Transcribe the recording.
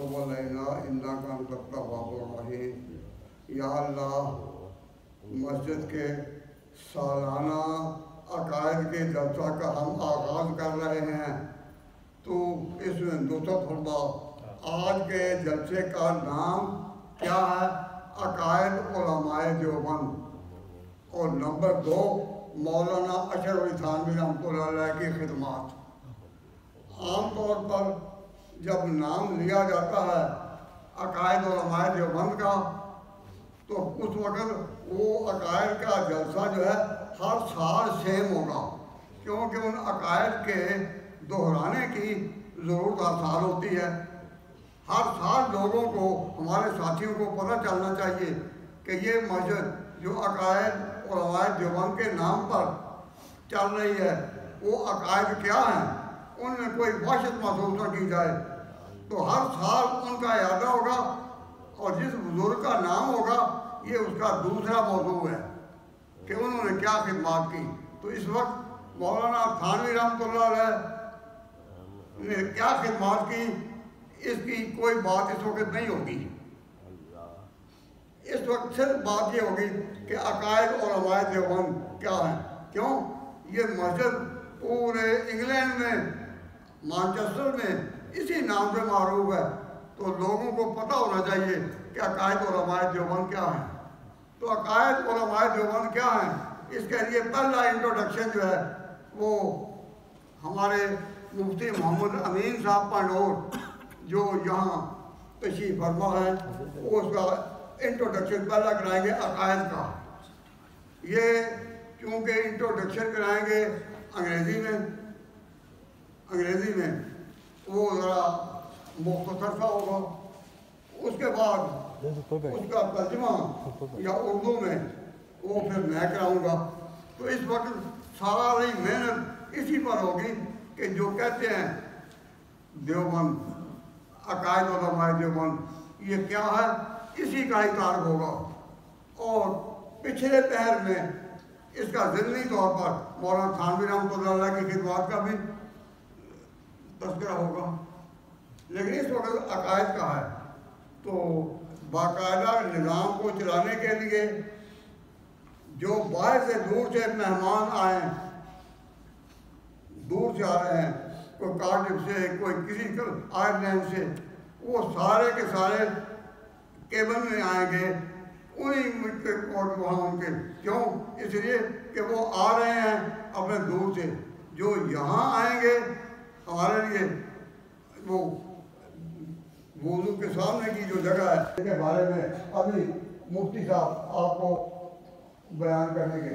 वतुब अलैना इन्नका अंतत तव्वाबुर रहीम। या अल्लाह, मस्जिद के सालाना अकायद के जलसा का हम आगाज़ कर रहे हैं, तो इसमें नुसरत फरमा। आज के जलसे का नाम क्या है? अकायद उलमाए देवबंद। और नंबर 2, मौलाना अशरफ अली थानवी रहमतुल्लाह अलैह की खिदमत। आम तौर पर जब नाम लिया जाता है अकायद उलमाए देवबंद का, तो उस वक़्त वो अकायद का जलसा जो है हर साल सेम होगा, क्योंकि उन अकायद के दोहराने की ज़रूरत हर साल होती है। हर साल लोगों को, हमारे साथियों को पता चलना चाहिए कि ये मस्जिद जो अकायद उलमाए देवबंद के नाम पर चल रही है, वो अकायद क्या हैं, उनमें कोई वहशत महसूस न की जाए। तो हर साल उनका यादा होगा, और जिस बुजुर्ग का नाम होगा ये उसका दूसरा मौजू है कि उन्होंने क्या खिदमत की। तो इस वक्त मौलाना थानवी रहमतुल्लाह अलैह ने क्या खिदमत की, इसकी कोई बात इस वक्त नहीं होगी। इस वक्त सिर्फ बात ये होगी कि अकायद और उलमाए देवबंद क्या है। क्यों? ये मस्जिद पूरे इंग्लैंड में, मैनचेस्टर में इसी नाम से मारूफ है। तो लोगों को पता होना चाहिए कि अकायद और उलमाए देवबंद क्या है। तो अकायद और उलमाए देवबंद क्या है, इसके लिए पहला इंट्रोडक्शन जो है वो हमारे मुफ्ती मोहम्मद अमीन साहब पंडोर जो यहाँ तशरीफ फरमा है, वो उसका इंट्रोडक्शन पहला कराएंगे अकायद का। ये क्योंकि इंट्रोडक्शन कराएंगे अंग्रेज़ी में वो ज़रा मुख्तसर सा होगा। उसके बाद उसका तर्जुमा या उर्दू में वो फिर मैं कराऊंगा। तो इस वक्त सारी मेहनत इसी पर होगी कि जो कहते हैं देवबंद, अकायद उलमाए देवबंद ये क्या है, इसी का ही तारक होगा। और पिछले पहर में इसका ज़िमनी तौर पर मौलाना थानवी रहमतुल्लाह अलैह की खिदमत का भी तज़किरा होगा। लेकिन इस वक्त अकायद का है, तो बाकायदा निज़ाम को चलाने के लिए जो बाहर से दूर से मेहमान आए, दूर से आ रहे हैं, कोई कार्डिफ से, कोई किसी आयरलैंड से, वो सारे के सारे केबल में आएंगे उन्हीं के कोर्ट वहाँ उनके। क्यों? इसलिए कि वो आ रहे हैं अपने दूर से। जो यहाँ आएंगे हमारे लिए वो वुज़ू के सामने की जो जगह है के बारे में अभी मुफ्ती साहब आपको बयान करेंगे।